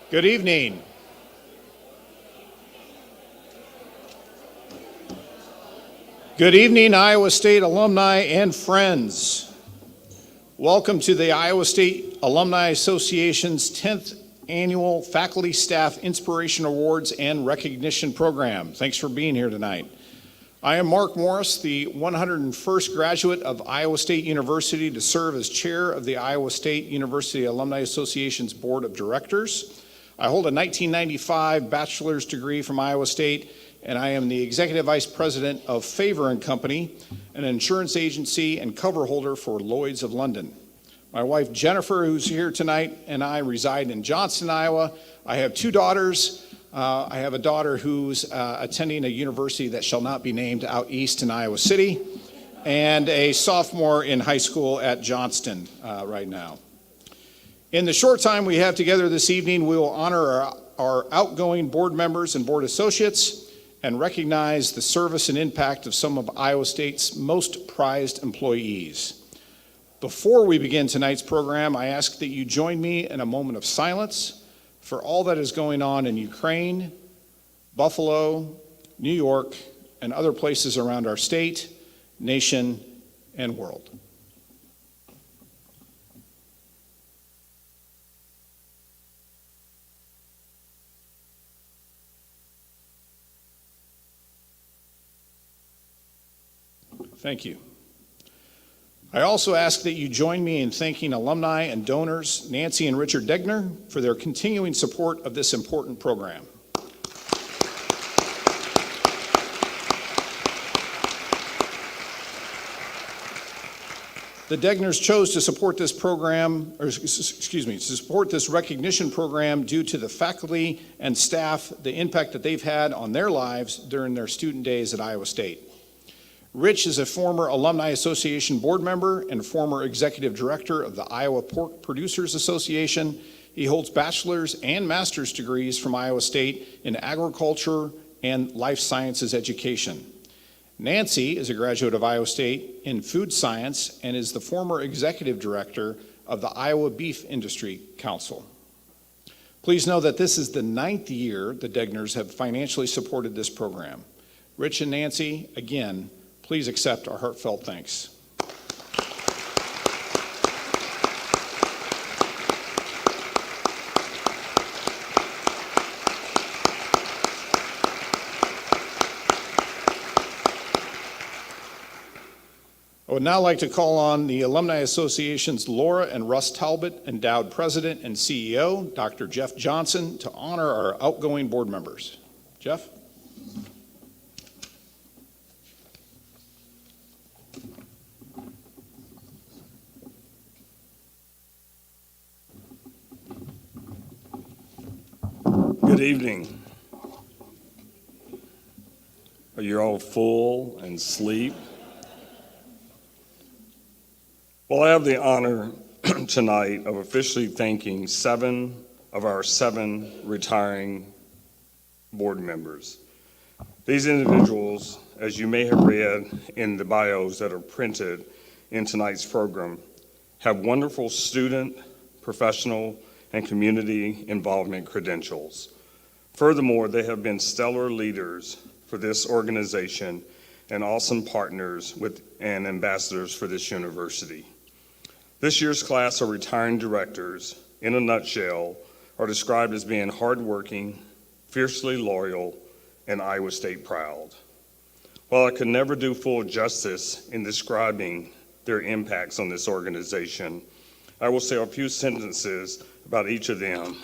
Good evening. Good evening, Iowa State alumni and friends. Welcome to the Iowa State Alumni Association's 10th Annual Faculty Staff Inspiration Awards and Recognition Program. Thanks for being here tonight. I am Mark Morris, the 101st graduate of Iowa State University to serve as chair of the Iowa State University Alumni Association's Board of Directors. I hold a 1995 bachelor's degree from Iowa State, and I am the Executive Vice President of Favor & Company, an insurance agency and cover holder for Lloyd's of London. My wife Jennifer, who's here tonight, and I reside in Johnston, Iowa. I have two daughters. I have a daughter who's attending a university that shall not be named out east in Iowa City, and a sophomore in high school at Johnston right now. In the short time we have together this evening, we will honor our outgoing board members and board associates and recognize the service and impact of some of Iowa State's most prized employees. Before we begin tonight's program, I ask that you join me in a moment of silence for all that is going on in Ukraine, Buffalo, New York, and other places around our state, nation, and world. Thank you. I also ask that you join me in thanking alumni and donors Nancy and Richard Degner for their continuing support of this important program. The Degners chose to support this program, to support this recognition program due to the faculty and staff, the impact that they've had on their lives during their student days at Iowa State. Rich is a former Alumni Association board member and former executive director of the Iowa Pork Producers Association. He holds bachelor's and master's degrees from Iowa State in agriculture and life sciences education. Nancy is a graduate of Iowa State in food science and is the former executive director of the Iowa Beef Industry Council. Please know that this is the 9th year the Degners have financially supported this program. Rich and Nancy, again, please accept our heartfelt thanks. I would now like to call on the Alumni Association's Laura and Russ Talbot Endowed President and CEO, Dr. Jeff Johnson, to honor our outgoing board members. Jeff? Good evening. Are you all full and asleep? Well, I have the honor tonight of officially thanking 7 of our 7 retiring board members. These individuals, as you may have read in the bios that are printed in tonight's program, have wonderful student, professional, and community involvement credentials. Furthermore, they have been stellar leaders for this organization and awesome partners with and ambassadors for this university. This year's class of retiring directors, in a nutshell, are described as being hardworking, fiercely loyal, and Iowa State proud. While I could never do full justice in describing their impacts on this organization, I will say a few sentences about each of them.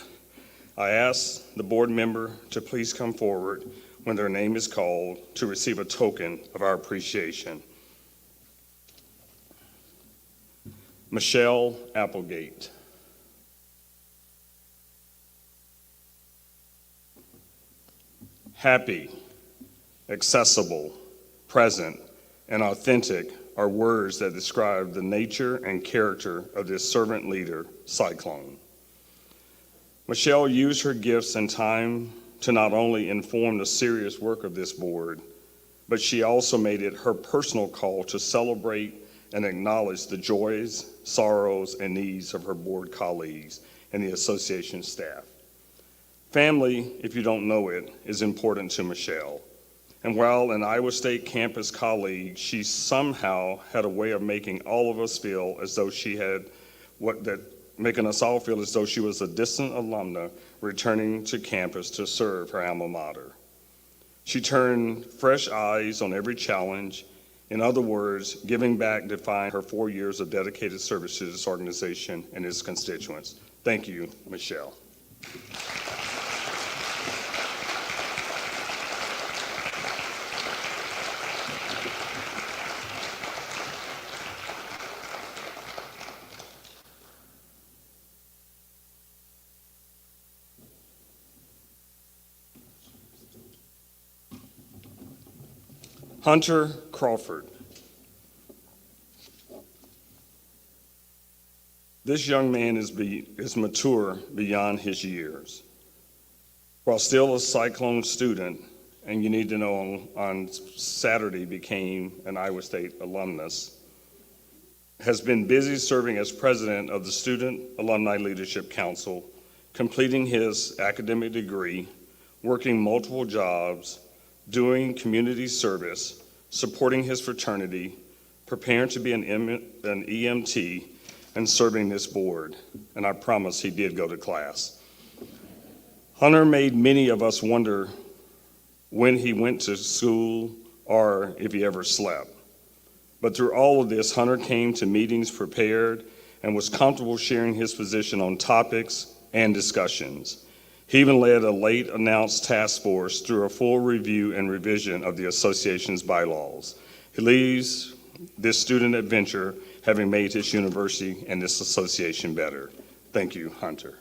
I ask the board member to please come forward when their name is called to receive a token of our appreciation. Michelle Applegate. Happy, accessible, present, and authentic are words that describe the nature and character of this servant leader, Cyclone. Michelle used her gifts and time to not only inform the serious work of this board, but she also made it her personal call to celebrate and acknowledge the joys, sorrows, and needs of her board colleagues and the association staff. Family, if you don't know it, is important to Michelle, And while an Iowa State campus colleague, she somehow had a way of making all of us feel as though she had making us all feel as though she was a distant alumna returning to campus to serve her alma mater. She turned fresh eyes on every challenge. In other words, giving back defined her 4 years of dedicated service to this organization and its constituents. Thank you, Michelle. Hunter Crawford. This young man is mature beyond his years. While still a Cyclone student, and you need to know on Saturday became an Iowa State alumnus, has been busy serving as president of the Student Alumni Leadership Council, completing his academic degree, working multiple jobs, doing community service, supporting his fraternity, preparing to be an EMT, and serving this board. And I promise he did go to class. Hunter made many of us wonder when he went to school or if he ever slept. But through all of this, Hunter came to meetings prepared and was comfortable sharing his position on topics and discussions. He even led a late announced task force through a full review and revision of the association's bylaws. He leaves this student adventure having made his university and this association better. Thank you, Hunter.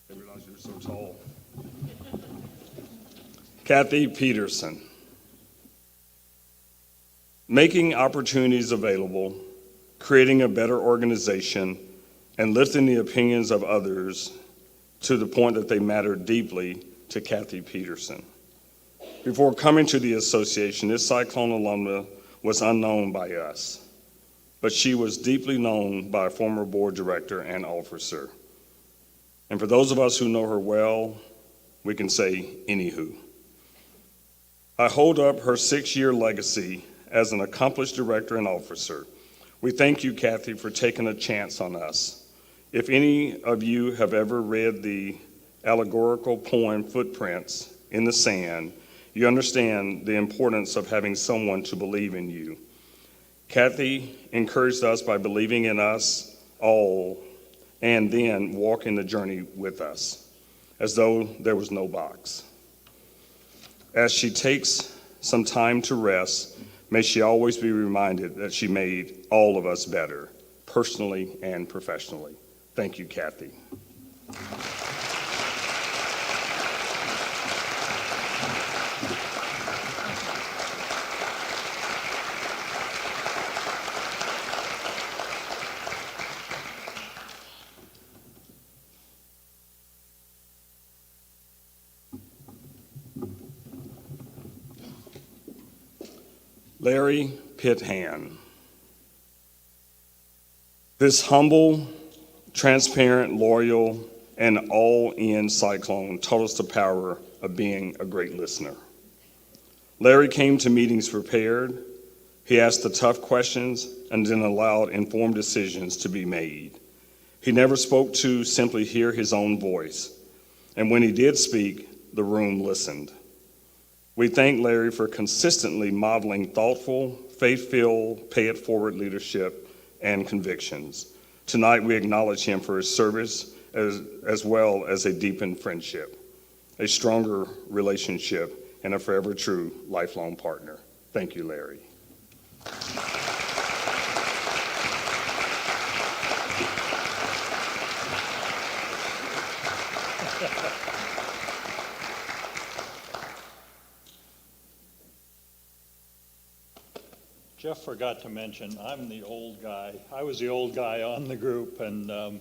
I realize you're so tall. Kathy Peterson. Making opportunities available, creating a better organization, and lifting the opinions of others to the point that they matter deeply to Kathy Peterson. Before coming to the association, this Cyclone alumna was unknown by us, but she was deeply known by a former board director and officer. And for those of us who know her well, we can say, anywho. I hold up her 6-year legacy as an accomplished director and officer. We thank you, Kathy, for taking a chance on us. If any of you have ever read the allegorical poem Footprints in the Sand, you understand the importance of having someone to believe in you. Kathy encouraged us by believing in us all and then walking the journey with us, as though there was no box. As she takes some time to rest, may she always be reminded that she made all of us better, personally and professionally. Thank you, Kathy. Larry Pitthan. This humble, transparent, loyal, and all-in Cyclone taught us the power of being a great listener. Larry came to meetings prepared. He asked the tough questions and then allowed informed decisions to be made. He never spoke to simply hear his own voice. And when he did speak, the room listened. We thank Larry for consistently modeling thoughtful, faith-filled, pay-it-forward leadership and convictions. Tonight, we acknowledge him for his service as well as a deepened friendship, a stronger relationship, and a forever true lifelong partner. Thank you, Larry. Jeff forgot to mention, I'm the old guy. I was the old guy on the group and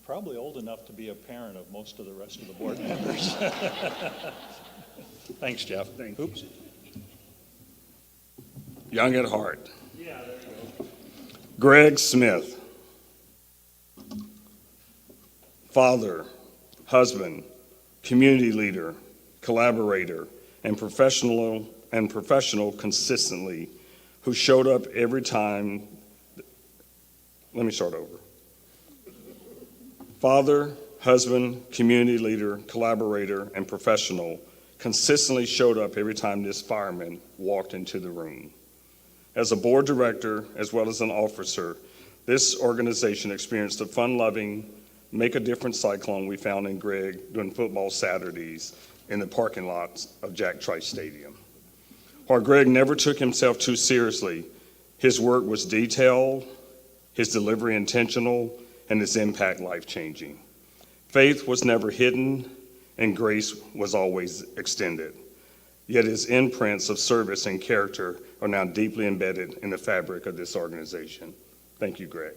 probably old enough to be a parent of most of the rest of the board members. Thanks, Jeff. Thank you. Oops. young at heart. Yeah, there you go. Greg Smith, father, husband, community leader, collaborator, and professional consistently, who showed up every time. Let me start over. Father, husband, community leader, collaborator, and professional consistently showed up every time this fireman walked into the room. As a board director, as well as an officer, this organization experienced the fun-loving, make-a-difference cyclone we found in Greg during football Saturdays in the parking lots of Jack Trice Stadium. While Greg never took himself too seriously, his work was detailed, his delivery intentional, and his impact life-changing. Faith was never hidden, and grace was always extended. Yet his imprints of service and character are now deeply embedded in the fabric of this organization. Thank you, Greg.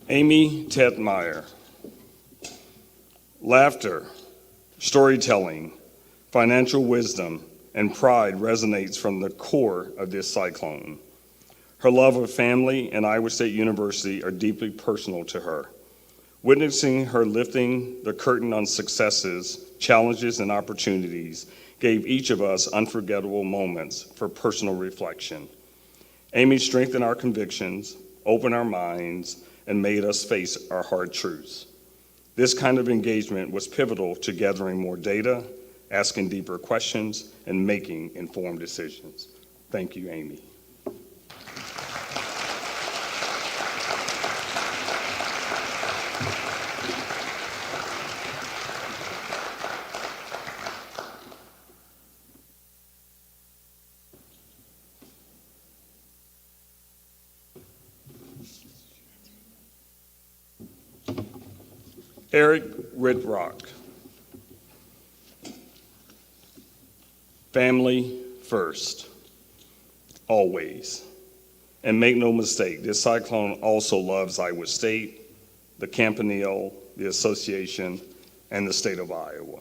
Amy Ted Meyer. Laughter, storytelling, financial wisdom, and pride resonates from the core of this cyclone. Her love of family and Iowa State University are deeply personal to her. Witnessing her lifting the curtain on successes, challenges, and opportunities gave each of us unforgettable moments for personal reflection. Amy strengthened our convictions, opened our minds, and made us face our hard truths. This kind of engagement was pivotal to gathering more data, asking deeper questions, and making informed decisions. Thank you, Amy. Eric Redrock. Family first, always. And make no mistake, this cyclone also loves Iowa State, the Campanile, the association, and the state of Iowa.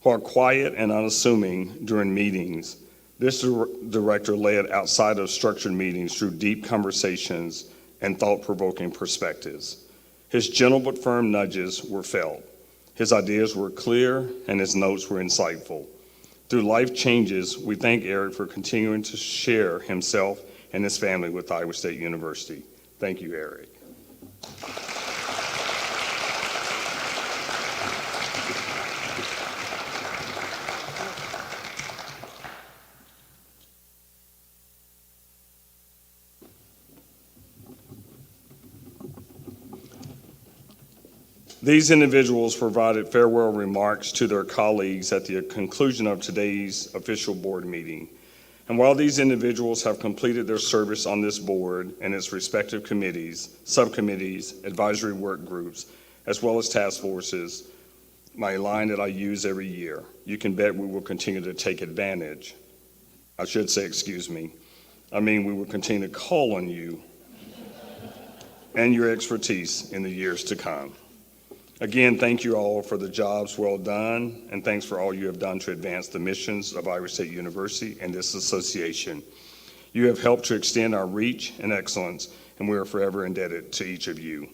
While quiet and unassuming during meetings, this director led outside of structured meetings through deep conversations and thought-provoking perspectives. His gentle but firm nudges were felt. His ideas were clear and his notes were insightful. Through life changes, we thank Eric for continuing to share himself and his family with Iowa State University. Thank you, Eric. These individuals provided farewell remarks to their colleagues at the conclusion of today's official board meeting. And while these individuals have completed their service on this board and its respective committees, subcommittees, advisory work groups, as well as task forces, my line that I use every year, you can bet we will continue to take advantage. I should say, we will continue to call on you and your expertise in the years to come. Again, thank you all for the jobs well done, and thanks for all you have done to advance the missions of Iowa State University and this association. You have helped to extend our reach and excellence, and we are forever indebted to each of you.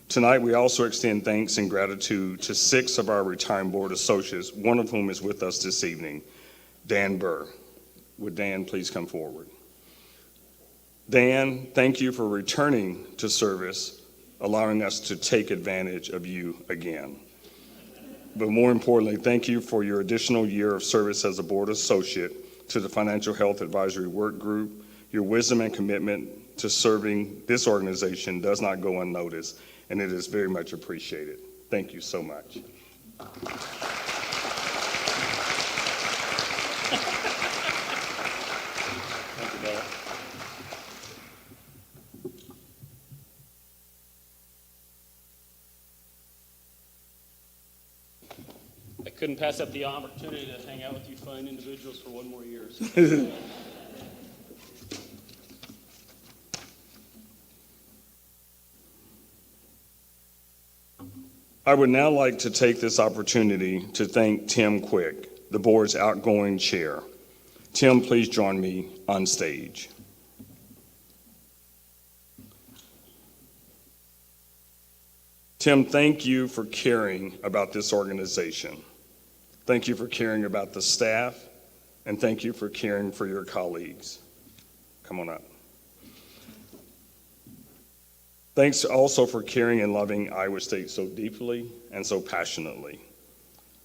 Tonight, we also extend thanks and gratitude to 6 of our retiring board associates, one of whom is with us this evening, Dan Burr. Would Dan please come forward? Dan, thank you for returning to service, allowing us to take advantage of you again. But more importantly, thank you for your additional year of service as a board associate to the Financial Health Advisory Work Group. Your wisdom and commitment to serving this organization does not go unnoticed, and it is very much appreciated. Thank you so much. Thank you, Bill. I couldn't pass up the opportunity to hang out with you fine individuals for one more year. So. I would now like to take this opportunity to thank Tim Quick, the board's outgoing chair. Tim, please join me on stage. Tim, thank you for caring about this organization. Thank you for caring about the staff, and thank you for caring for your colleagues. Come on up. Thanks also for caring and loving Iowa State so deeply and so passionately.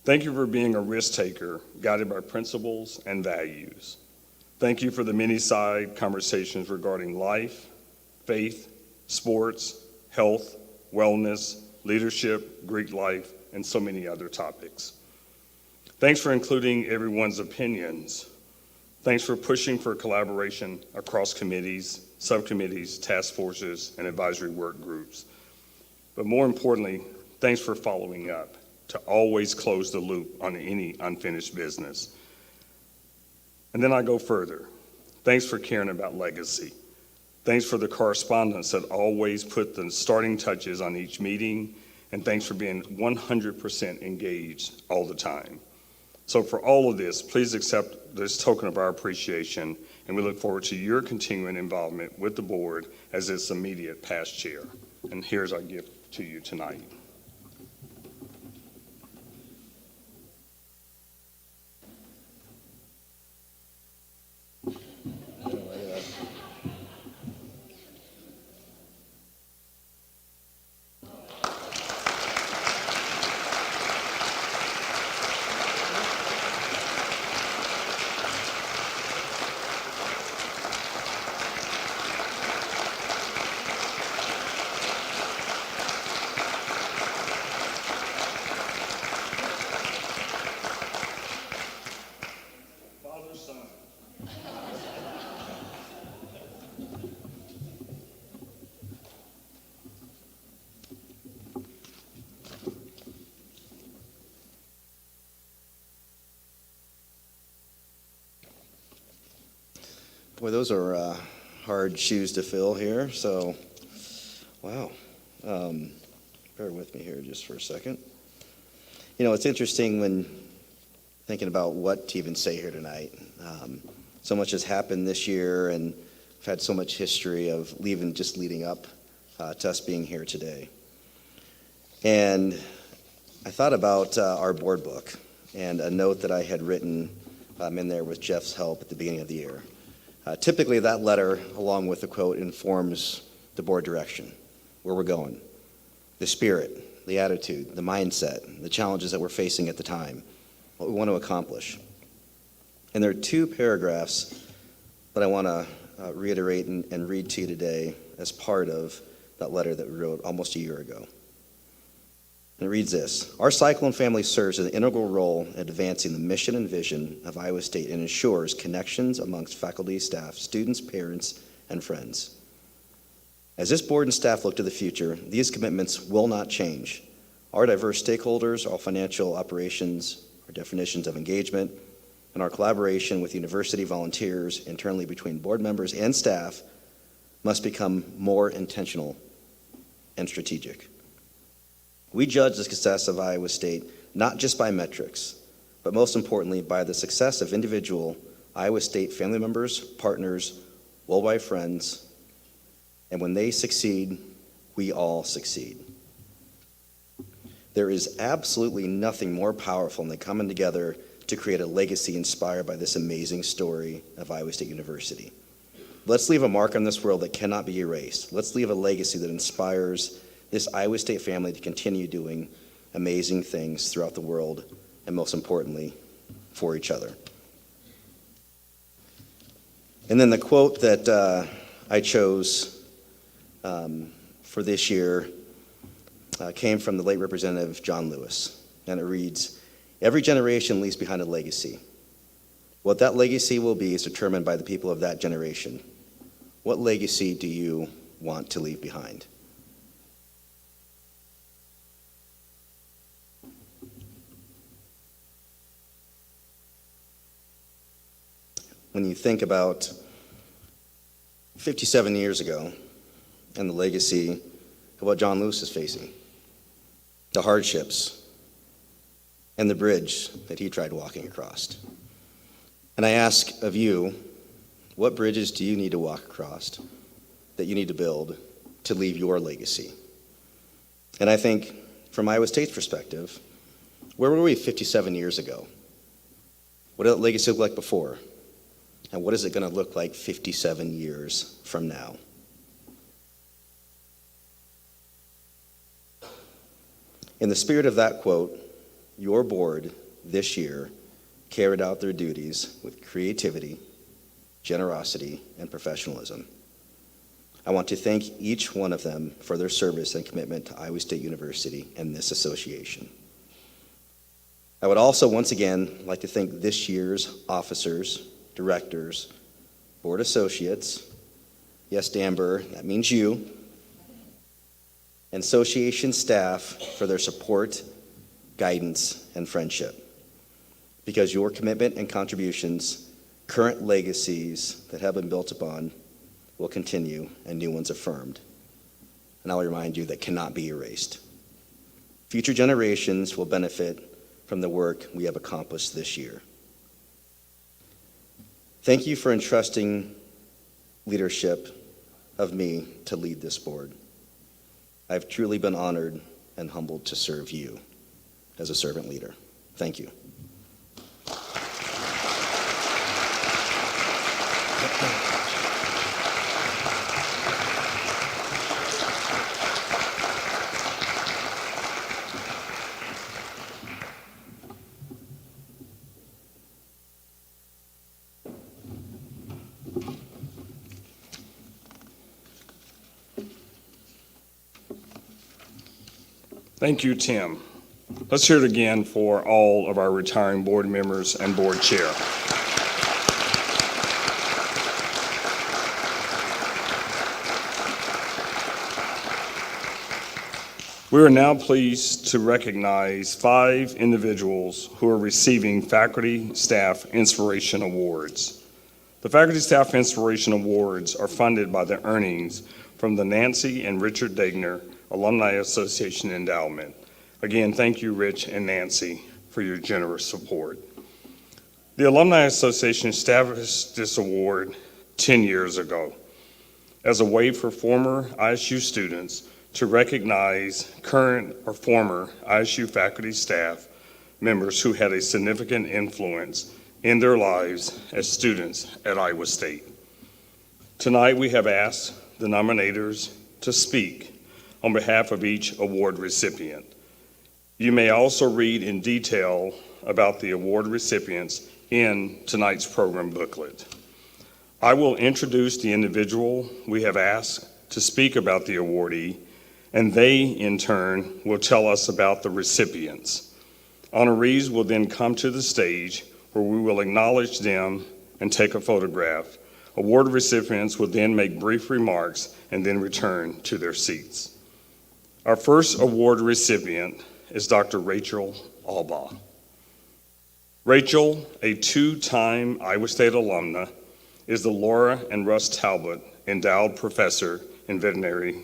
Thank you for being a risk taker, guided by principles and values. Thank you for the many side conversations regarding life, faith, sports, health, wellness, leadership, Greek life, and so many other topics. Thanks for including everyone's opinions. Thanks for pushing for collaboration across committees, subcommittees, task forces, and advisory work groups. But more importantly, thanks for following up to always close the loop on any unfinished business. And then I go further. Thanks for caring about legacy. Thanks for the correspondence that always put the starting touches on each meeting, and thanks for being 100% engaged all the time. So for all of this, please accept this token of our appreciation, and we look forward to your continuing involvement with the board as its immediate past chair. And here's our gift to you tonight. Boy, those are hard shoes to fill here, so, wow. Bear with me here just for a second. You know, it's interesting when thinking about what to even say here tonight. So much has happened this year, and we've had so much history of just leading up to us being here today. And I thought about our board book and a note that I had written in there with Jeff's help at the beginning of the year. Typically, that letter, along with the quote, informs the board direction, where we're going, the spirit, the attitude, the mindset, the challenges that we're facing at the time, what we want to accomplish. And there are two paragraphs that I want to reiterate and read to you today as part of that letter that we wrote almost a year ago. And it reads this: Our Cyclone family serves an integral role in advancing the mission and vision of Iowa State and ensures connections amongst faculty, staff, students, parents, and friends. As this board and staff look to the future, these commitments will not change. Our diverse stakeholders, our financial operations, our definitions of engagement, and our collaboration with university volunteers internally between board members and staff must become more intentional and strategic. We judge the success of Iowa State not just by metrics, but most importantly by the success of individual Iowa State family members, partners, worldwide friends, and when they succeed, we all succeed. There is absolutely nothing more powerful than coming together to create a legacy inspired by this amazing story of Iowa State University. Let's leave a mark on this world that cannot be erased. Let's leave a legacy that inspires this Iowa State family to continue doing amazing things throughout the world, and most importantly, for each other. And then the quote that I chose for this year came from the late Representative John Lewis, and it reads, "Every generation leaves behind a legacy. What that legacy will be is determined by the people of that generation. What legacy do you want to leave behind?" when you think about 57 years ago and the legacy of what John Lewis is facing, the hardships, and the bridge that he tried walking across. And I ask of you, what bridges do you need to walk across, that you need to build to leave your legacy? And I think from Iowa State's perspective, where were we 57 years ago? What did that legacy look like before? And what is it going to look like 57 years from now? In the spirit of that quote, your board this year carried out their duties with creativity, generosity, and professionalism. I want to thank each one of them for their service and commitment to Iowa State University and this association. I would also once again like to thank this year's officers, directors, board associates, yes, Danber, that means you, and association staff for their support, guidance, and friendship. Because your commitment and contributions, current legacies that have been built upon, will continue and new ones affirmed. And I'll remind you that cannot be erased. Future generations will benefit from the work we have accomplished this year. Thank you for entrusting leadership of me to lead this board. I've truly been honored and humbled to serve you as a servant leader. Thank you. Thank you, Tim. Let's hear it again for all of our retiring board members and board chair. We are now pleased to recognize 5 individuals who are receiving Faculty Staff Inspiration Awards. The Faculty Staff Inspiration Awards are funded by the earnings from the Nancy and Richard Degner Alumni Association Endowment. Again, thank you, Rich and Nancy, for your generous support. The Alumni Association established this award 10 years ago as a way for former ISU students to recognize current or former ISU faculty staff members who had a significant influence in their lives as students at Iowa State. Tonight, we have asked the nominators to speak on behalf of each award recipient. You may also read in detail about the award recipients in tonight's program booklet. I will introduce the individual we have asked to speak about the awardee, and they, in turn, will tell us about the recipients. Honorees will then come to the stage where we will acknowledge them and take a photograph. Award recipients will then make brief remarks and then return to their seats. Our first award recipient is Dr. Rachel Alba. Rachel, a 2-time Iowa State alumna, is the Laura and Russ Talbot Endowed Professor in Veterinary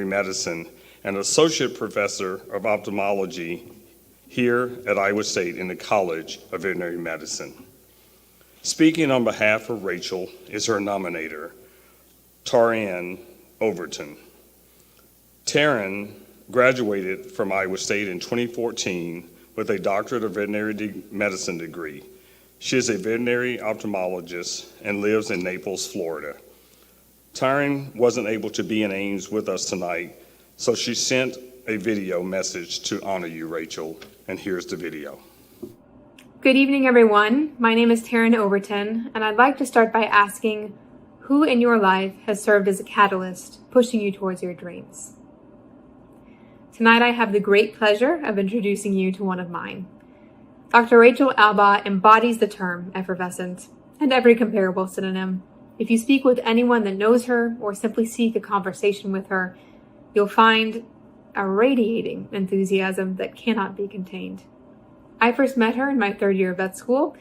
Medicine and Associate Professor of Ophthalmology here at Iowa State in the College of Veterinary Medicine. Speaking on behalf of Rachel is her nominator, Taryn Overton. Taryn graduated from Iowa State in 2014 with a doctorate of veterinary medicine degree. She is a veterinary ophthalmologist and lives in Naples, Florida. Taryn wasn't able to be in Ames with us tonight, so she sent a video message to honor you, Rachel, and here's the video. Good evening, everyone. My name is Taryn Overton, and I'd like to start by asking, who in your life has served as a catalyst pushing you towards your dreams? Tonight, I have the great pleasure of introducing you to one of mine. Dr. Rachel Alba embodies the term effervescent and every comparable synonym. If you speak with anyone that knows her or simply seek a conversation with her, you'll find a radiating enthusiasm that cannot be contained. I first met her in my third year of vet school.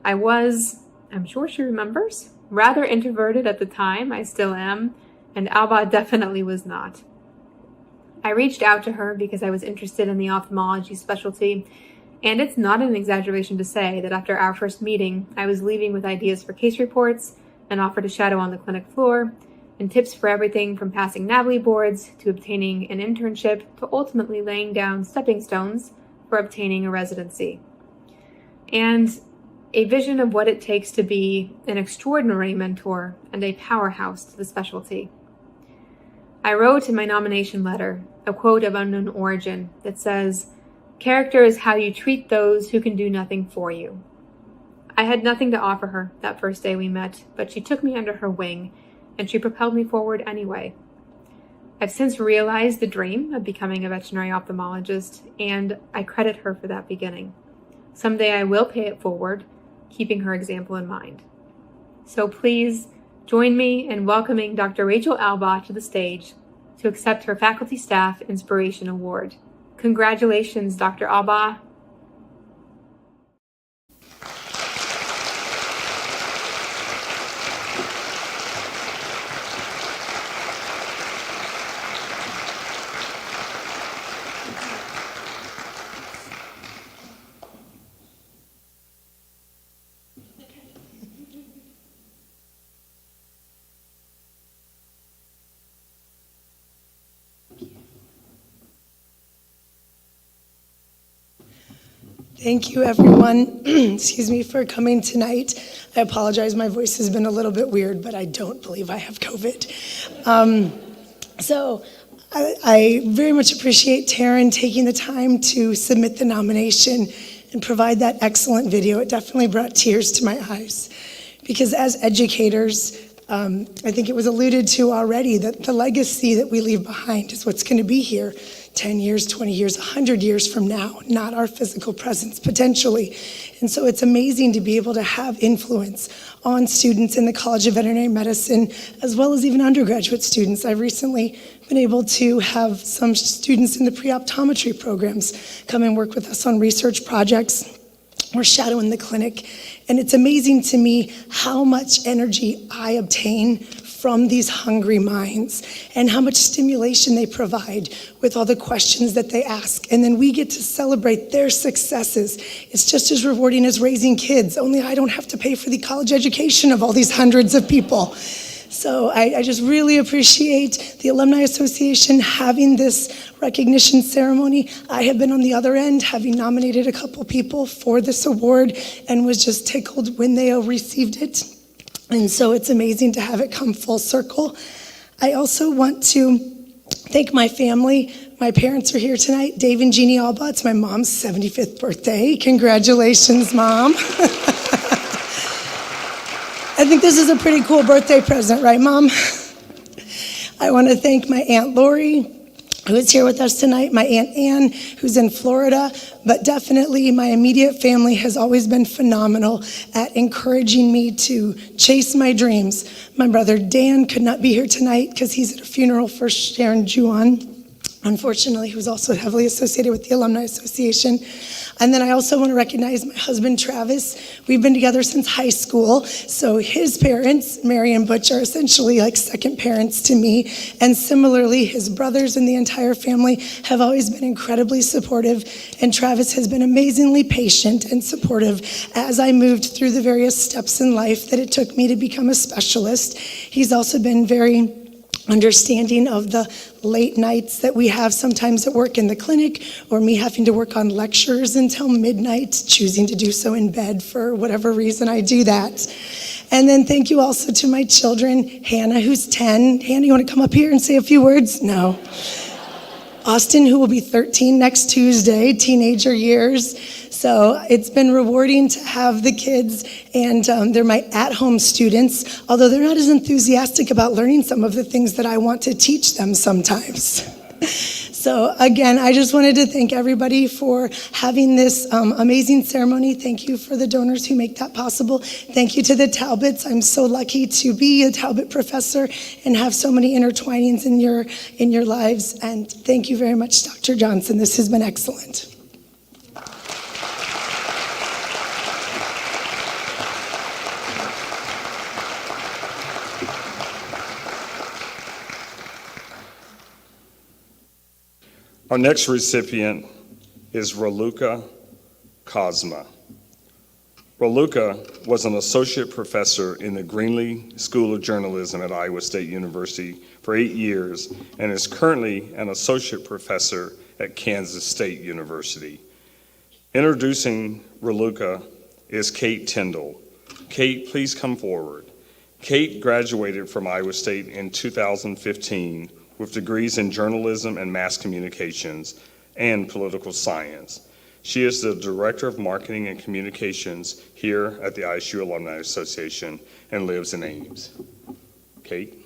I was, I'm sure she remembers, rather introverted at the time. I still am, and Alba definitely was not. I reached out to her because I was interested in the ophthalmology specialty, and it's not an exaggeration to say that after our first meeting, I was leaving with ideas for case reports, an offer to shadow on the clinic floor, and tips for everything from passing NAVLE boards to obtaining an internship to ultimately laying down stepping stones for obtaining a residency. And a vision of what it takes to be an extraordinary mentor and a powerhouse to the specialty. I wrote in my nomination letter a quote of unknown origin that says, "Character is how you treat those who can do nothing for you." I had nothing to offer her that first day we met, but she took me under her wing, and she propelled me forward anyway. I've since realized the dream of becoming a veterinary ophthalmologist, and I credit her for that beginning. Someday I will pay it forward, keeping her example in mind. So please join me in welcoming Dr. Rachel Alba to the stage to accept her Faculty Staff Inspiration Award. Congratulations, Dr. Alba. Thank you, everyone, excuse me, for coming tonight. I apologize, my voice has been a little bit weird, but I don't believe I have COVID. I very much appreciate Taryn taking the time to submit the nomination and provide that excellent video. It definitely brought tears to my eyes, because as educators, I think it was alluded to already that the legacy that we leave behind is what's going to be here 10 years, 20 years, 100 years from now, not our physical presence potentially. And so it's amazing to be able to have influence on students in the College of Veterinary Medicine, as well as even undergraduate students. I've recently been able to have some students in the pre-optometry programs come and work with us on research projects. We're shadowing the clinic, and it's amazing to me how much energy I obtain from these hungry minds and how much stimulation they provide with all the questions that they ask. And then we get to celebrate their successes. It's just as rewarding as raising kids, only I don't have to pay for the college education of all these hundreds of people. So I just really appreciate the Alumni Association having this recognition ceremony. I have been on the other end, having nominated a couple people for this award, and was just tickled when they received it. And so it's amazing to have it come full circle. I also want to thank my family. My parents are here tonight, Dave and Jeannie Alba. It's my mom's 75th birthday. Congratulations, Mom. I think this is a pretty cool birthday present, right, Mom? I want to thank my Aunt Lori, who is here with us tonight, my Aunt Ann, who's in Florida, but definitely my immediate family has always been phenomenal at encouraging me to chase my dreams. My brother Dan could not be here tonight because he's at a funeral for Sharon Juan, unfortunately, who's also heavily associated with the Alumni Association. And then I also want to recognize my husband, Travis. We've been together since high school. So his parents, Mary and Butch, are essentially like second parents to me. And similarly, his brothers and the entire family have always been incredibly supportive. And Travis has been amazingly patient and supportive as I moved through the various steps in life that it took me to become a specialist. He's also been very understanding of the late nights that we have sometimes at work in the clinic, or me having to work on lectures until midnight, choosing to do so in bed for whatever reason I do that. And then thank you also to my children, Hannah, who's 10. Hannah, you want to come up here and say a few words? No. Austin, who will be 13 next Tuesday, teenager years. So it's been rewarding to have the kids, and they're my at-home students, although they're not as enthusiastic about learning some of the things that I want to teach them sometimes. So again, I just wanted to thank everybody for having this amazing ceremony. Thank you for the donors who make that possible. Thank you to the Talbots. I'm so lucky to be a Talbot professor and have so many intertwinings in your lives. And thank you very much, Dr. Johnson. This has been excellent. Our next recipient is Raluca Cosma. Raluca was an associate professor in the Greenlee School of Journalism at Iowa State University for 8 years and is currently an associate professor at Kansas State University. Introducing Raluca is Kate Tyndall. Kate, please come forward. Kate graduated from Iowa State in 2015 with degrees in journalism and mass communications and political science. She is the Director of Marketing and Communications here at the ISU Alumni Association and lives in Ames. Kate?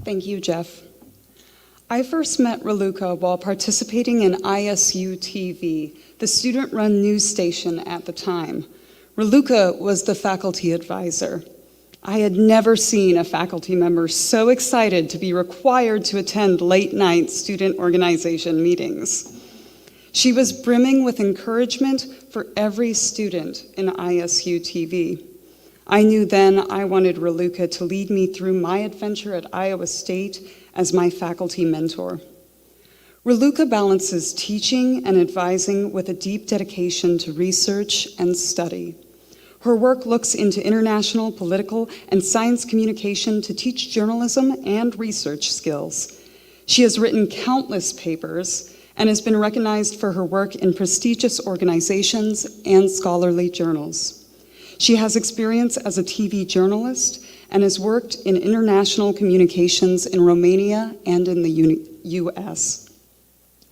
Thank you, Jeff. I first met Raluca while participating in ISU TV, the student-run news station at the time. Raluca was the faculty advisor. I had never seen a faculty member so excited to be required to attend late-night student organization meetings. She was brimming with encouragement for every student in ISU TV. I knew then I wanted Raluca to lead me through my adventure at Iowa State as my faculty mentor. Raluca balances teaching and advising with a deep dedication to research and study. Her work looks into international, political, and science communication to teach journalism and research skills. She has written countless papers and has been recognized for her work in prestigious organizations and scholarly journals. She has experience as a TV journalist and has worked in international communications in Romania and in the US.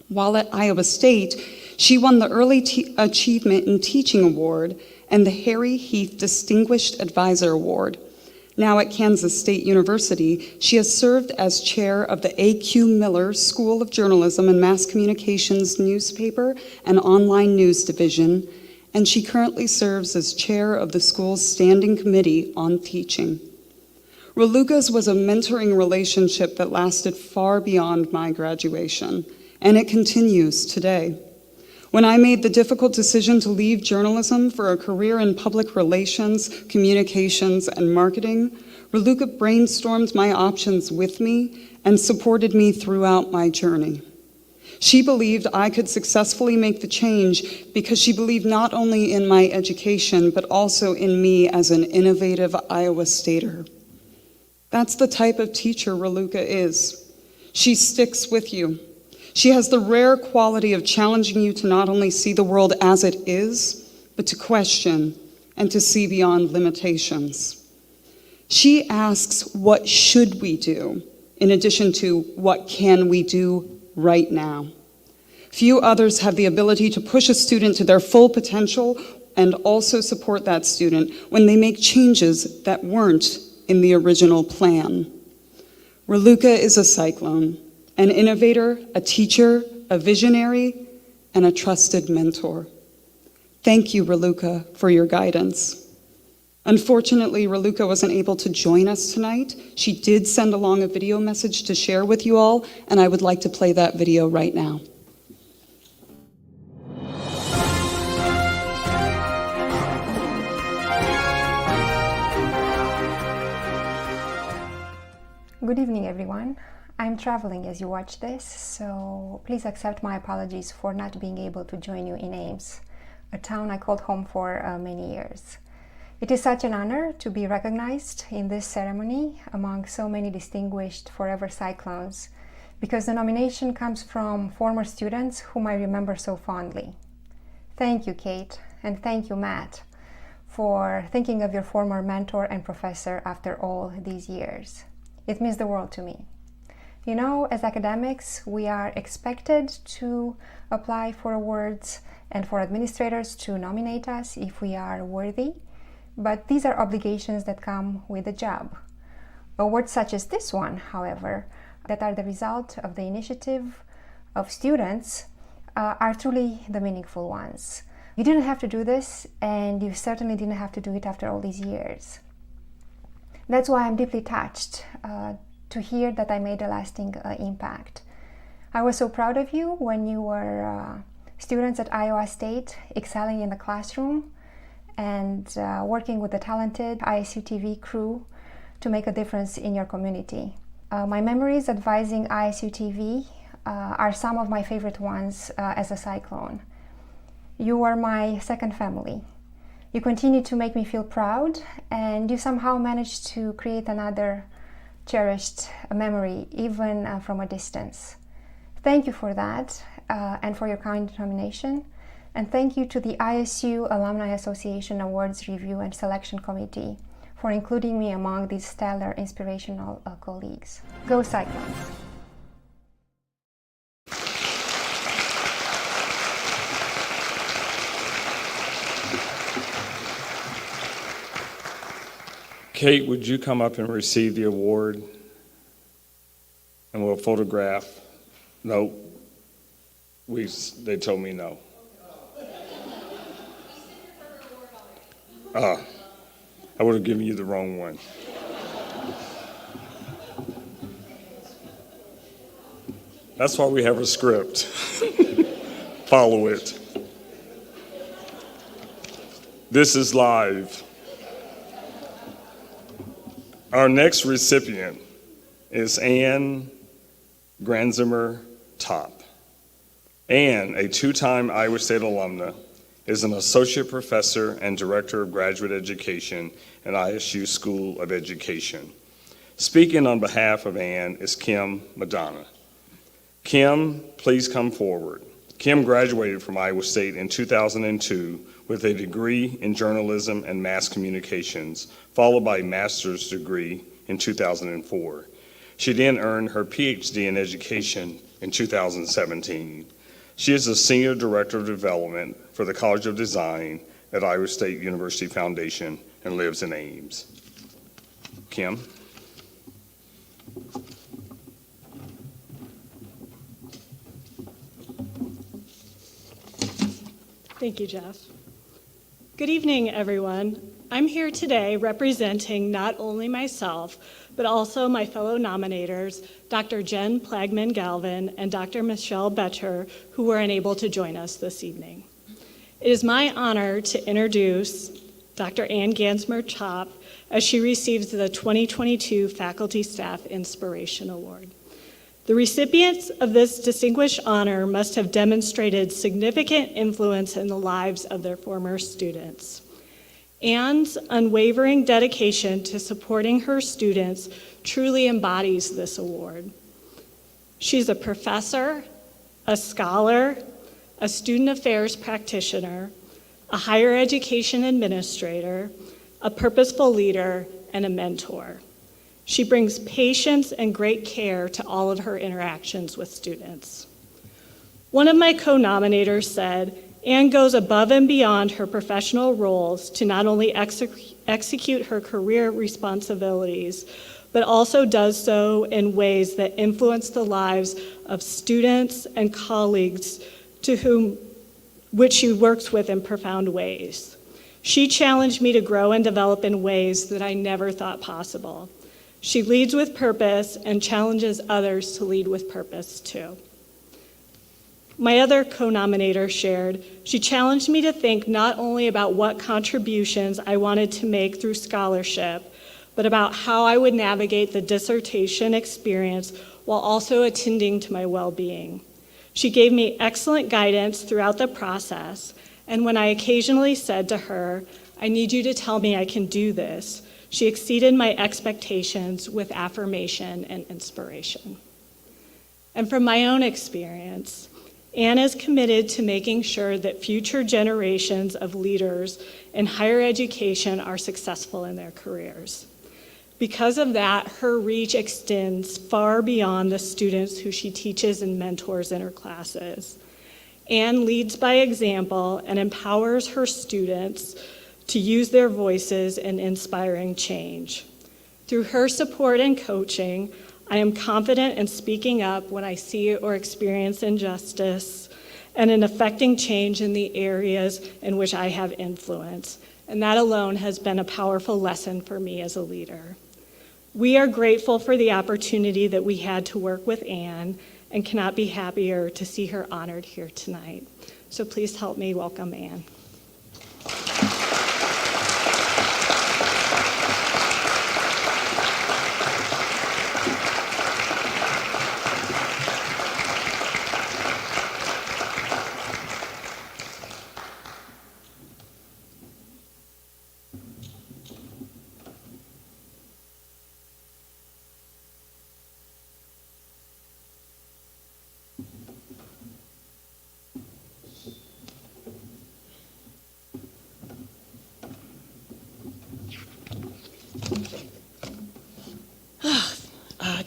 While at Iowa State, she won the Early Achievement in Teaching Award and the Harry Heath Distinguished Advisor Award. Now at Kansas State University, she has served as chair of the A.Q. Miller School of Journalism and Mass Communications newspaper and online news division, and she currently serves as chair of the school's standing committee on teaching. Raluca's was a mentoring relationship that lasted far beyond my graduation, and it continues today. When I made the difficult decision to leave journalism for a career in public relations, communications, and marketing, Raluca brainstormed my options with me and supported me throughout my journey. She believed I could successfully make the change because she believed not only in my education, but also in me as an innovative Iowa Stater. That's the type of teacher Raluca is. She sticks with you. She has the rare quality of challenging you to not only see the world as it is, but to question and to see beyond limitations. She asks, what should we do, in addition to what can we do right now? Few others have the ability to push a student to their full potential and also support that student when they make changes that weren't in the original plan. Raluca is a cyclone. An innovator, a teacher, a visionary, and a trusted mentor. Thank you, Raluca, for your guidance. Unfortunately, Raluca wasn't able to join us tonight. She did send along a video message to share with you all, and I would like to play that video right now. Good evening, everyone. I'm traveling as you watch this, so please accept my apologies for not being able to join you in Ames, a town I called home for many years. It is such an honor to be recognized in this ceremony among so many distinguished forever cyclones, because the nomination comes from former students whom I remember so fondly. Thank you, Kate, and thank you, Matt, for thinking of your former mentor and professor after all these years. It means the world to me. You know, as academics, we are expected to apply for awards and for administrators to nominate us if we are worthy, but these are obligations that come with the job. Awards such as this one, however, that are the result of the initiative of students, are truly the meaningful ones. You didn't have to do this, and you certainly didn't have to do it after all these years. That's why I'm deeply touched to hear that I made a lasting impact. I was so proud of you when you were students at Iowa State, excelling in the classroom and working with the talented ISU TV crew to make a difference in your community. My memories advising ISU TV are some of my favorite ones as a Cyclone. You are my second family. You continue to make me feel proud, and you somehow managed to create another cherished memory, even from a distance. Thank you for that, and for your kind nomination. And thank you to the ISU Alumni Association Awards Review and Selection Committee for including me among these stellar, inspirational colleagues. Go Cyclones! Kate, would you come up and receive the award? And we'll photograph. No, they told me no. I would have given you the wrong one. That's why we have a script. Follow it. This is live. Our next recipient is Anne Granzemur Top. Anne, a two-time Iowa State alumna, is an associate professor and director of graduate education at ISU School of Education. Speaking on behalf of Anne is Kim Madonna. Kim, please come forward. Kim graduated from Iowa State in 2002 with a degree in journalism and mass communications, followed by a master's degree in 2004. She then earned her PhD in education in 2017. She is the Senior Director of Development for the College of Design at Iowa State University Foundation and lives in Ames. Kim? Thank you, Jeff. Good evening, everyone. I'm here today representing not only myself, but also my fellow nominators, Dr. Jen Plagman-Galvin and Dr. Michelle Betcher, who were unable to join us this evening. It is my honor to introduce Dr. Anne Granzemur Top as she receives the 2022 Faculty Staff Inspiration Award. The recipients of this distinguished honor must have demonstrated significant influence in the lives of their former students. Anne's unwavering dedication to supporting her students truly embodies this award. She's a professor, a scholar, a student affairs practitioner, a higher education administrator, a purposeful leader, and a mentor. She brings patience and great care to all of her interactions with students. One of my co-nominators said, Anne goes above and beyond her professional roles to not only execute her career responsibilities, but also does so in ways that influence the lives of students and colleagues which she works with in profound ways. She challenged me to grow and develop in ways that I never thought possible. She leads with purpose and challenges others to lead with purpose too. My other co-nominator shared, she challenged me to think not only about what contributions I wanted to make through scholarship, but about how I would navigate the dissertation experience while also attending to my well-being. She gave me excellent guidance throughout the process, and when I occasionally said to her, I need you to tell me I can do this, she exceeded my expectations with affirmation and inspiration. And from my own experience, Anne is committed to making sure that future generations of leaders in higher education are successful in their careers. Because of that, her reach extends far beyond the students who she teaches and mentors in her classes. Anne leads by example and empowers her students to use their voices in inspiring change. Through her support and coaching, I am confident in speaking up when I see or experience injustice and in affecting change in the areas in which I have influence. And that alone has been a powerful lesson for me as a leader. We are grateful for the opportunity that we had to work with Anne and cannot be happier to see her honored here tonight. So please help me welcome Anne.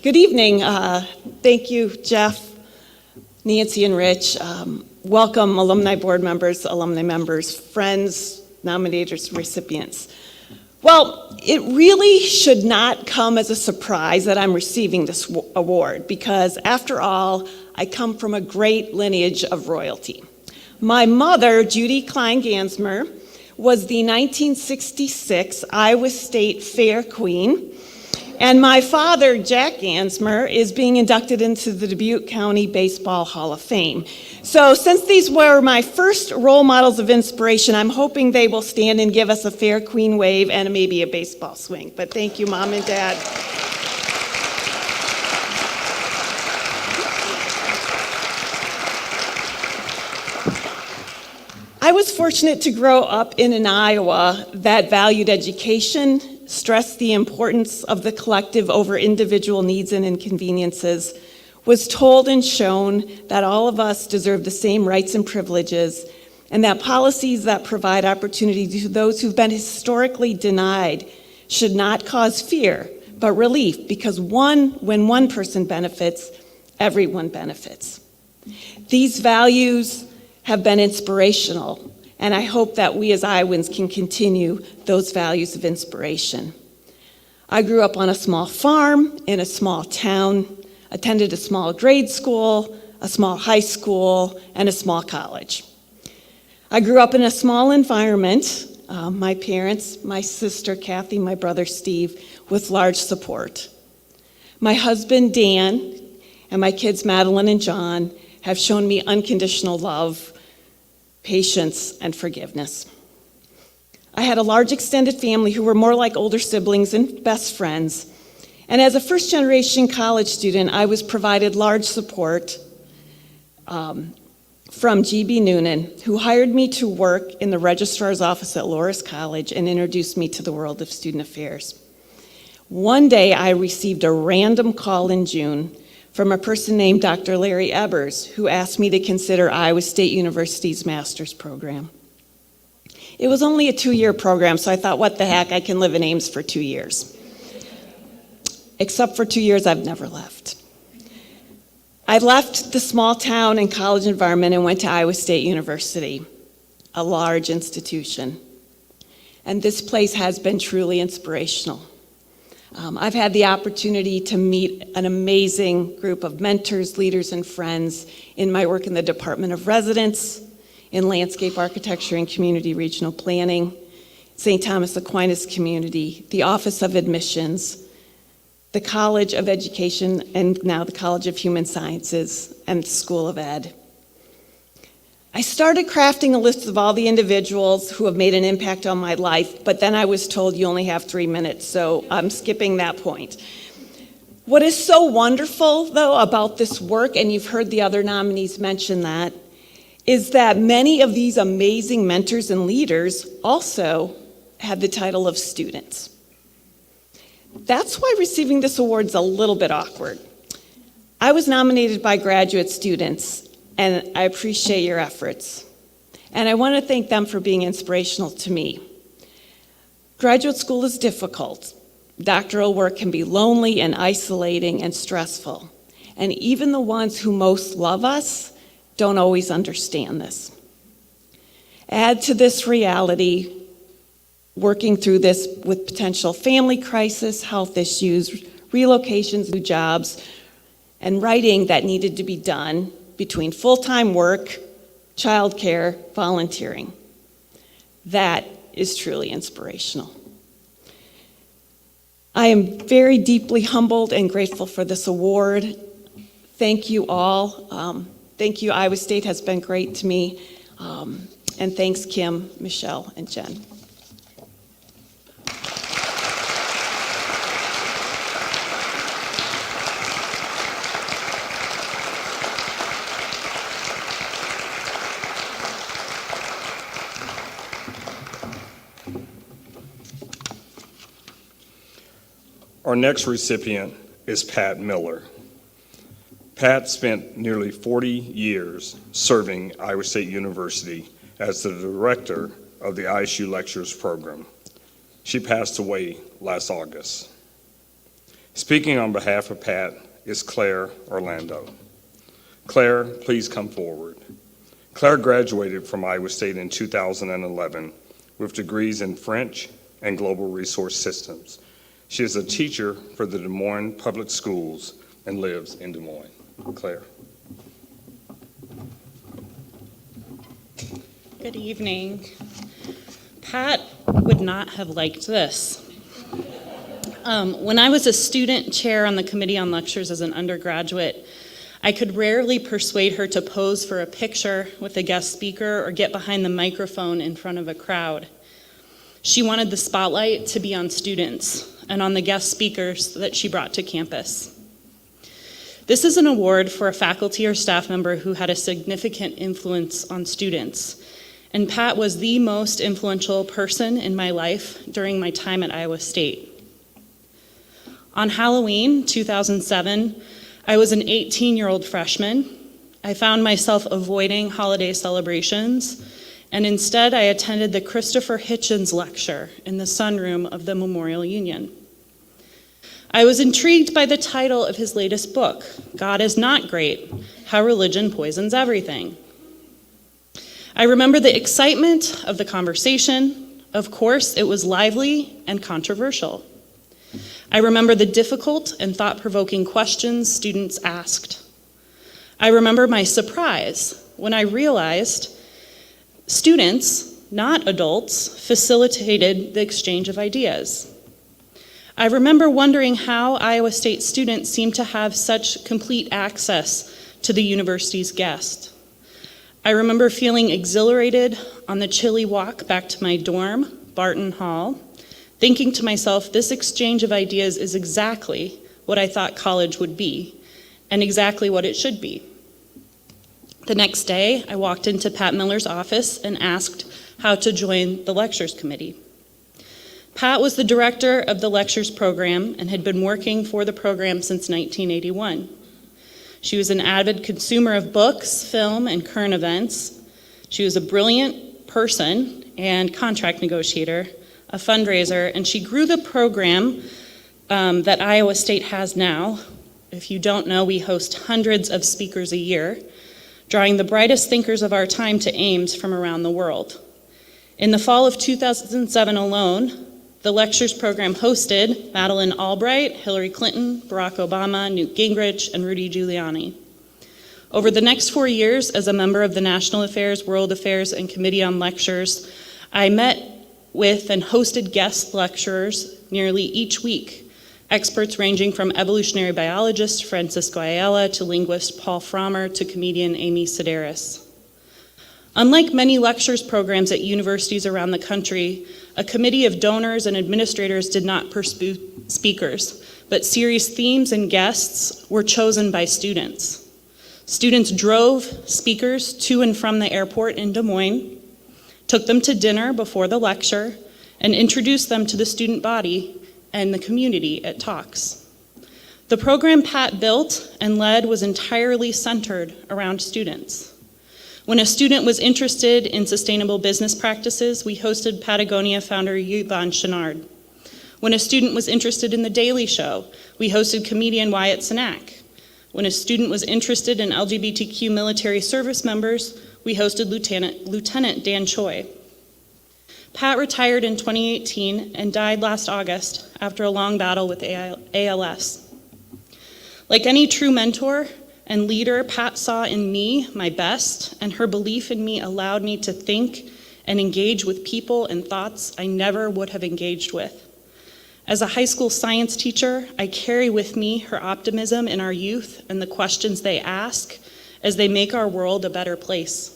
Good evening. Thank you, Jeff, Nancy, and Rich. Welcome, alumni board members, alumni members, friends, nominators, recipients. Well, it really should not come as a surprise that I'm receiving this award because, after all, I come from a great lineage of royalty. My mother, Judy Klein Granzemur, was the 1966 Iowa State Fair Queen, and my father, Jack Granzemur, is being inducted into the Dubuque County Baseball Hall of Fame. So since these were my first role models of inspiration, I'm hoping they will stand and give us a Fair Queen wave and maybe a baseball swing. But thank you, Mom and Dad. I was fortunate to grow up in an Iowa that valued education, stressed the importance of the collective over individual needs and inconveniences, was told and shown that all of us deserve the same rights and privileges, and that policies that provide opportunity to those who've been historically denied should not cause fear, but relief, because when one person benefits, everyone benefits. These values have been inspirational, and I hope that we as Iowans can continue those values of inspiration. I grew up on a small farm in a small town, attended a small grade school, a small high school, and a small college. I grew up in a small environment, my parents, my sister Kathy, my brother Steve, with large support. My husband Dan and my kids Madeline and John have shown me unconditional love, patience, and forgiveness. I had a large extended family who were more like older siblings and best friends. And as a first-generation college student, I was provided large support from G.B. Noonan, who hired me to work in the registrar's office at Loras College and introduced me to the world of student affairs. One day, I received a random call in June from a person named Dr. Larry Ebers, who asked me to consider Iowa State University's master's program. It was only a 2-year program, so I thought, what the heck, I can live in Ames for 2 years. Except for 2 years, I've never left. I left the small town and college environment and went to Iowa State University, a large institution. And this place has been truly inspirational. I've had the opportunity to meet an amazing group of mentors, leaders, and friends in my work in the Department of Residence, in landscape architecture and community regional planning, St. Thomas Aquinas Community, the Office of Admissions, the College of Education, and now the College of Human Sciences, and the School of Ed. I started crafting a list of all the individuals who have made an impact on my life, but then I was told you only have 3 minutes, so I'm skipping that point. What is so wonderful, though, about this work, and you've heard the other nominees mention that, is that many of these amazing mentors and leaders also had the title of students. That's why receiving this award is a little bit awkward. I was nominated by graduate students, and I appreciate your efforts. And I want to thank them for being inspirational to me. Graduate school is difficult. Doctoral work can be lonely and isolating and stressful. And even the ones who most love us don't always understand this. Add to this reality, working through this with potential family crisis, health issues, relocations, new jobs, and writing that needed to be done between full-time work, childcare, volunteering. That is truly inspirational. I am very deeply humbled and grateful for this award. Thank you all. Thank you, Iowa State has been great to me. And thanks, Kim, Michelle, and Jen. Our next recipient is Pat Miller. Pat spent nearly 40 years serving Iowa State University as the director of the ISU Lectures program. She passed away last August. Speaking on behalf of Pat is Claire Orlando. Claire, please come forward. Claire graduated from Iowa State in 2011 with degrees in French and Global Resource Systems. She is a teacher for the Des Moines Public Schools and lives in Des Moines. Claire. Good evening. Pat would not have liked this. When I was a student chair on the Committee on Lectures as an undergraduate, I could rarely persuade her to pose for a picture with a guest speaker or get behind the microphone in front of a crowd. She wanted the spotlight to be on students and on the guest speakers that she brought to campus. This is an award for a faculty or staff member who had a significant influence on students. And Pat was the most influential person in my life during my time at Iowa State. On Halloween 2007, I was an 18-year-old freshman. I found myself avoiding holiday celebrations, and instead I attended the Christopher Hitchens lecture in the sunroom of the Memorial Union. I was intrigued by the title of his latest book, God is Not Great: How Religion Poisons Everything. I remember the excitement of the conversation. Of course, it was lively and controversial. I remember the difficult and thought-provoking questions students asked. I remember my surprise when I realized students, not adults, facilitated the exchange of ideas. I remember wondering how Iowa State students seemed to have such complete access to the university's guests. I remember feeling exhilarated on the chilly walk back to my dorm, Barton Hall, thinking to myself, this exchange of ideas is exactly what I thought college would be, and exactly what it should be. The next day, I walked into Pat Miller's office and asked how to join the lectures committee. Pat was the director of the lectures program and had been working for the program since 1981. She was an avid consumer of books, film, and current events. She was a brilliant person and contract negotiator, a fundraiser, and she grew the program that Iowa State has now. If you don't know, we host hundreds of speakers a year, drawing the brightest thinkers of our time to Ames from around the world. In the fall of 2007 alone, the lectures program hosted Madeleine Albright, Hillary Clinton, Barack Obama, Newt Gingrich, and Rudy Giuliani. Over the next 4 years, as a member of the National Affairs, World Affairs, and Committee on Lectures, I met with and hosted guest lecturers nearly each week, experts ranging from evolutionary biologist Francisco Ayala to linguist Paul Frommer to comedian Amy Sedaris. Unlike many lectures programs at universities around the country, a committee of donors and administrators did not pursue speakers, but series themes and guests were chosen by students. Students drove speakers to and from the airport in Des Moines, took them to dinner before the lecture, and introduced them to the student body and the community at talks. The program Pat built and led was entirely centered around students. When a student was interested in sustainable business practices, we hosted Patagonia founder Yvonne Chenard. When a student was interested in The Daily Show, we hosted comedian Wyatt Cenac. When a student was interested in LGBTQ military service members, we hosted Lieutenant Dan Choi. Pat retired in 2018 and died last August after a long battle with ALS. Like any true mentor and leader, Pat saw in me my best, and her belief in me allowed me to think and engage with people and thoughts I never would have engaged with. As a high school science teacher, I carry with me her optimism in our youth and the questions they ask as they make our world a better place.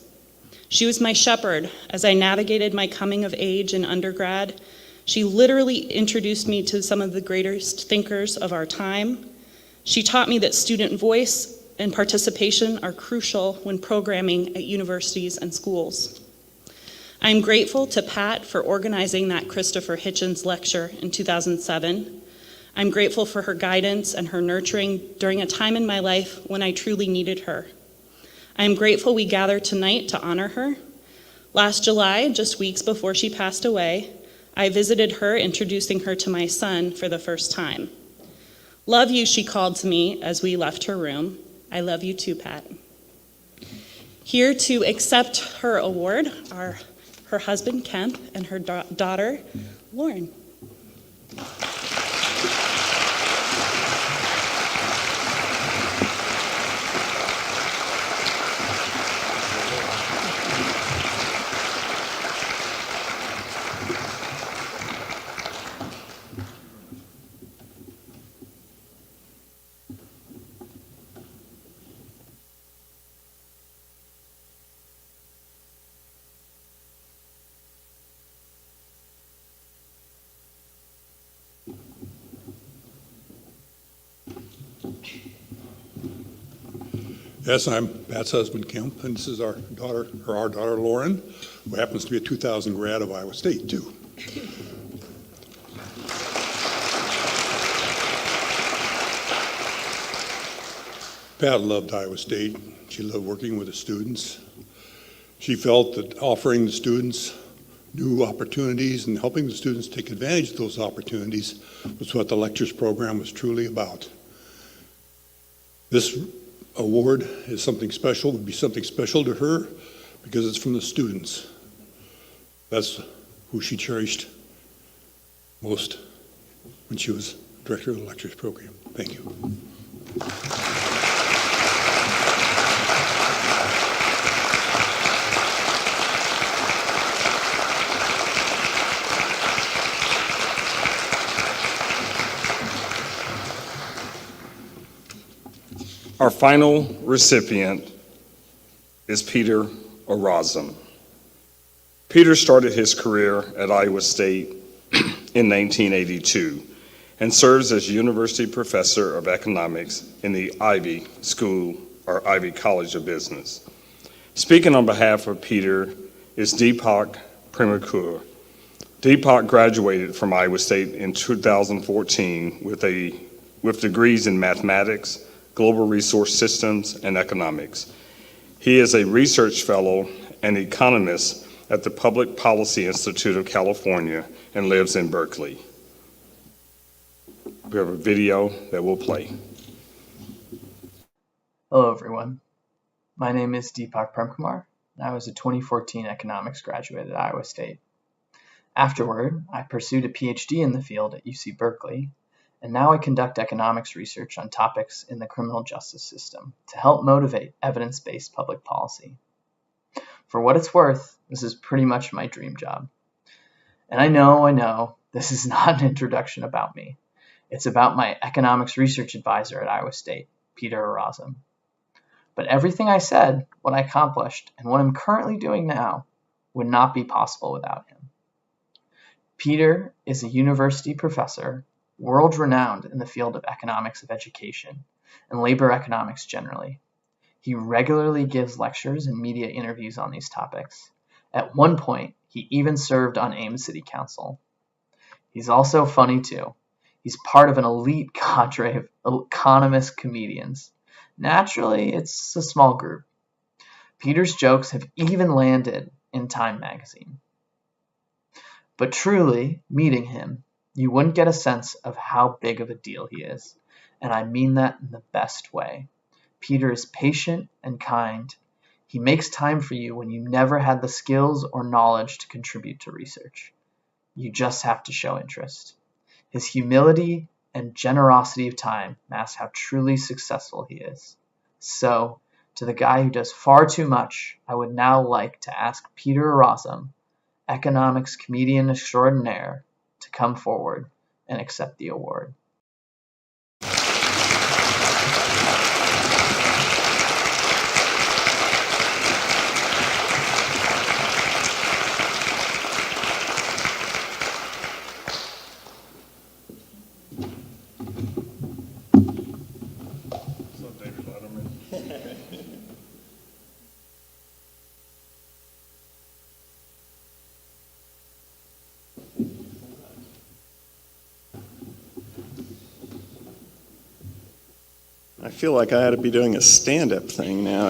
She was my shepherd as I navigated my coming of age in undergrad. She literally introduced me to some of the greatest thinkers of our time. She taught me that student voice and participation are crucial when programming at universities and schools. I'm grateful to Pat for organizing that Christopher Hitchens lecture in 2007. I'm grateful for her guidance and her nurturing during a time in my life when I truly needed her. I am grateful we gathered tonight to honor her. Last July, just weeks before she passed away, I visited her, introducing her to my son for the first time. Love you, she called to me as we left her room. I love you too, Pat. Here to accept her award are her husband, Kemp, and her daughter, Lauren. Yes, I'm Pat's husband, Kemp, and this is our daughter Lauren, who happens to be a 2000 grad of Iowa State, too. Pat loved Iowa State. She loved working with the students. She felt that offering the students new opportunities and helping the students take advantage of those opportunities was what the lectures program was truly about. This award is something special, would be something special to her because it's from the students. That's who she cherished most when she was director of the lectures program. Thank you. Our final recipient is Peter Erazam. Peter started his career at Iowa State in 1982 and serves as University Professor of Economics in the Ivy School or Ivy College of Business. Speaking on behalf of Peter is Deepak Premakur. Deepak graduated from Iowa State in 2014 with degrees in mathematics, global resource systems, and economics. He is a research fellow and economist at the Public Policy Institute of California and lives in Berkeley. We have a video that will play. Hello everyone. My name is Deepak Premkumar, and I was a 2014 economics graduate at Iowa State. Afterward, I pursued a PhD in the field at UC Berkeley, and now I conduct economics research on topics in the criminal justice system to help motivate evidence-based public policy. For what it's worth, this is pretty much my dream job. And I know, this is not an introduction about me. It's about my economics research advisor at Iowa State, Peter Erazam. But everything I said, what I accomplished, and what I'm currently doing now would not be possible without him. Peter is a university professor, world-renowned in the field of economics of education and labor economics generally. He regularly gives lectures and media interviews on these topics. At one point, he even served on Ames City Council. He's also funny too. He's part of an elite cadre of economist comedians. Naturally, it's a small group. Peter's jokes have even landed in Time magazine. But truly, meeting him, you wouldn't get a sense of how big of a deal he is, and I mean that in the best way. Peter is patient and kind. He makes time for you when you never had the skills or knowledge to contribute to research. You just have to show interest. His humility and generosity of time mask how truly successful he is. So, to the guy who does far too much, I would now like to ask Peter Erazam, economics comedian extraordinaire, to come forward and accept the award. I feel like I ought to be doing a stand-up thing now.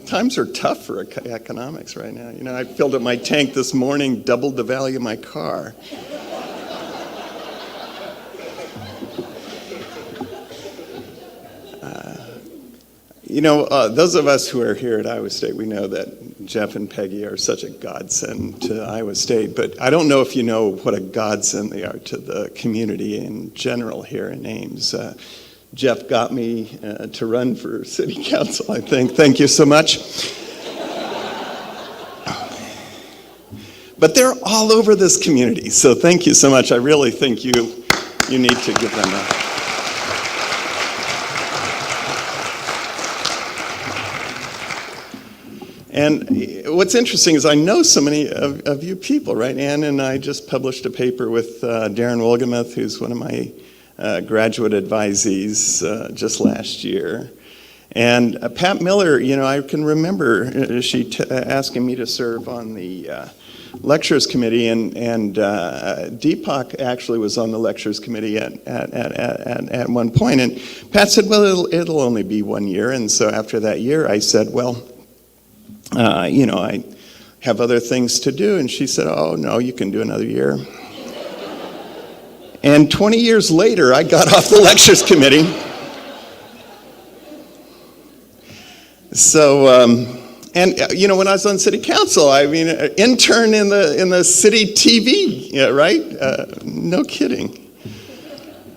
Times are tough for economics right now. I filled up my tank this morning, doubled the value of my car. Those of us who are here at Iowa State, we know that Jeff and Peggy are such a godsend to Iowa State, but I don't know if you know what a godsend they are to the community in general here in Ames. Jeff got me to run for city council, I think. Thank you so much. But they're all over this community, so thank you so much. I really think you need to give them a... And what's interesting is I know so many of you people, right? Ann and I just published a paper with Darren Wolgemuth, who's one of my graduate advisees just last year. And Pat Miller, I can remember she asking me to serve on the lectures committee, and Deepak actually was on the lectures committee at one point. And Pat said, well, it'll only be 1 year. And so after that year, I said, well, I have other things to do. And she said, oh, no, you can do another year. And 20 years later, I got off the lectures committee. So, when I was on city council, intern in the city TV, right? No kidding.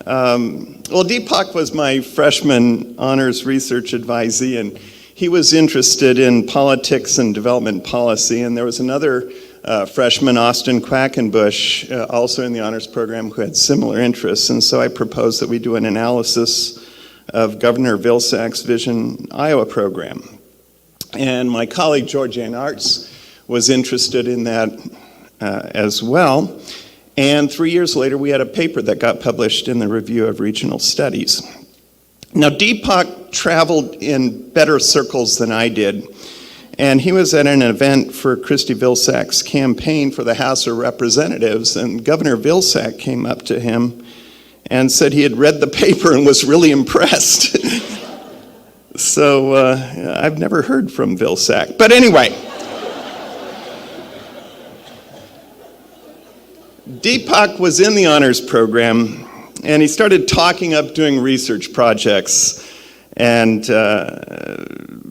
Well, Deepak was my freshman honors research advisee, and he was interested in politics and development policy, and there was another freshman, Austin Quackenbush, also in the honors program, who had similar interests, and so I proposed that we do an analysis of Governor Vilsack's Vision Iowa program. And my colleague, Georgianne Arts, was interested in that as well, and 3 years later, we had a paper that got published in the Review of Regional Studies. Now, Deepak traveled in better circles than I did, and he was at an event for Christy Vilsack's campaign for the House of Representatives, and Governor Vilsack came up to him and said he had read the paper and was really impressed. So I've never heard from Vilsack. But anyway, Deepak was in the honors program, and he started talking up doing research projects. And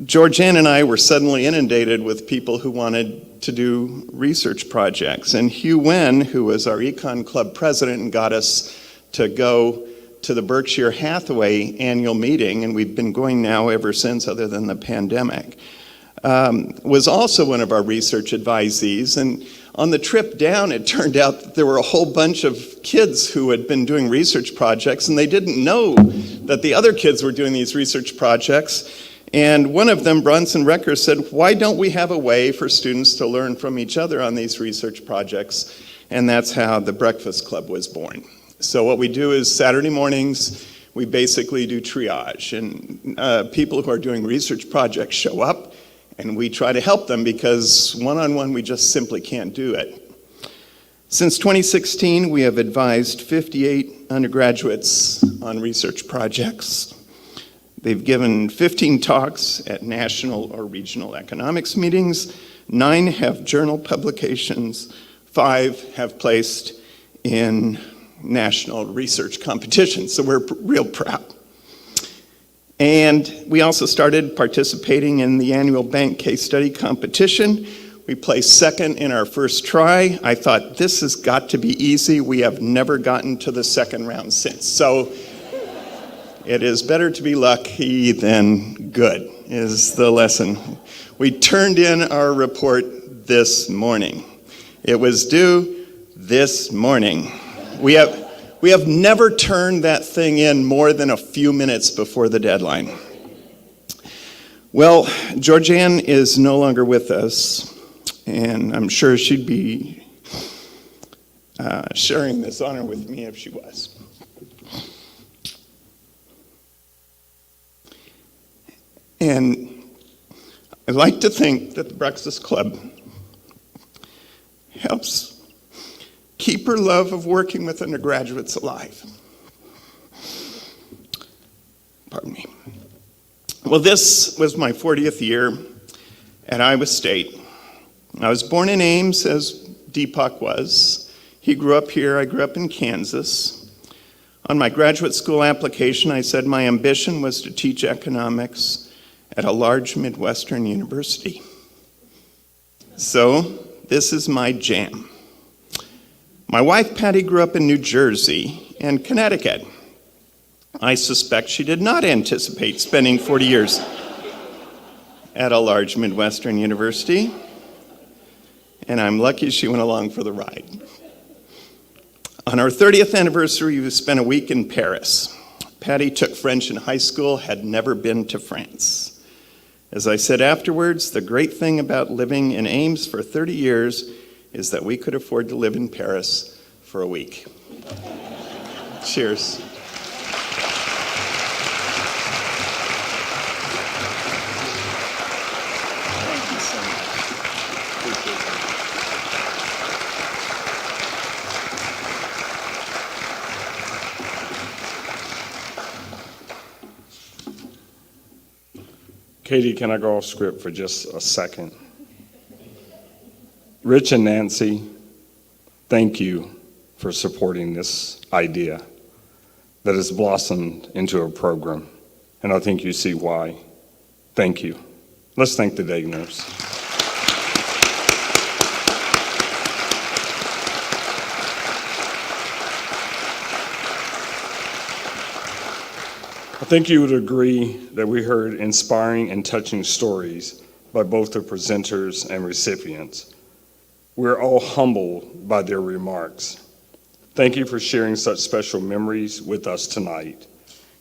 Georgianne and I were suddenly inundated with people who wanted to do research projects. And Hugh Wen, who was our Econ Club president and got us to go to the Berkshire Hathaway annual meeting, and we've been going now ever since, other than the pandemic, was also one of our research advisees. And on the trip down, it turned out that there were a whole bunch of kids who had been doing research projects, and they didn't know that the other kids were doing these research projects. And one of them, Bronson Recker, said, why don't we have a way for students to learn from each other on these research projects? And that's how the Breakfast Club was born. So what we do is Saturday mornings, we basically do triage. And people who are doing research projects show up, and we try to help them because one-on-one we just simply can't do it. Since 2016, we have advised 58 undergraduates on research projects. They've given 15 talks at national or regional economics meetings, 9 have journal publications, 5 have placed in national research competitions, so we're real proud. And we also started participating in the annual bank case study competition. We placed second in our first try. I thought, this has got to be easy. We have never gotten to the second round since. So it is better to be lucky than good, is the lesson. We turned in our report this morning. It was due this morning. We have never turned that thing in more than a few minutes before the deadline. Well, Georgianne is no longer with us, and I'm sure she'd be sharing this honor with me if she was. And I'd like to think that the Breakfast Club helps keep her love of working with undergraduates alive. Pardon me. Well, this was my 40th year at Iowa State. I was born in Ames, as Deepak was. He grew up here, I grew up in Kansas. On my graduate school application, I said my ambition was to teach economics at a large Midwestern university. So, this is my jam. My wife, Patty, grew up in New Jersey and Connecticut. I suspect she did not anticipate spending 40 years at a large Midwestern university, and I'm lucky she went along for the ride. On our 30th anniversary, we spent a week in Paris. Patty took French in high school, had never been to France. As I said afterwards, the great thing about living in Ames for 30 years is that we could afford to live in Paris for a week. Cheers. Thank you so much. Appreciate that. Katie, can I go off script for just a second? Rich and Nancy, thank you for supporting this idea that has blossomed into a program, and I think you see why. Thank you. Let's thank the Dagners. I think you would agree that we heard inspiring and touching stories by both the presenters and recipients. We're all humbled by their remarks. Thank you for sharing such special memories with us tonight.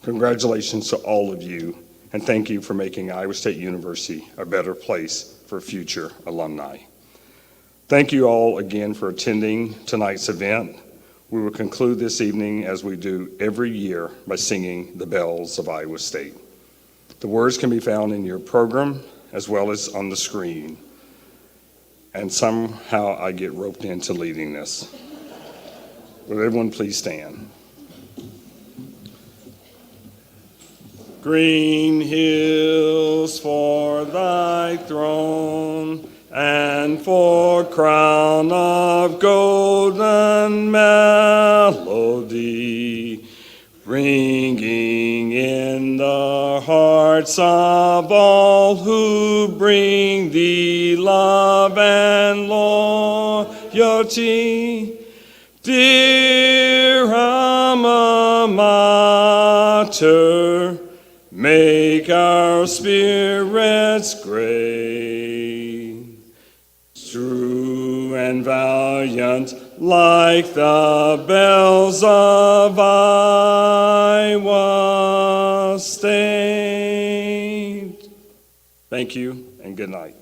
Congratulations to all of you, and thank you for making Iowa State University a better place for future alumni. Thank you all again for attending tonight's event. We will conclude this evening as we do every year by singing the Bells of Iowa State. The words can be found in your program as well as on the screen. And somehow I get roped into leading this. Would everyone please stand? Green hills for thy throne, and for crown of golden melody, ringing in the hearts of all who bring thee love and loyalty. Dear Alma Mater, make our spirits great, true and valiant, like the bells of Iowa State. Thank you and good night.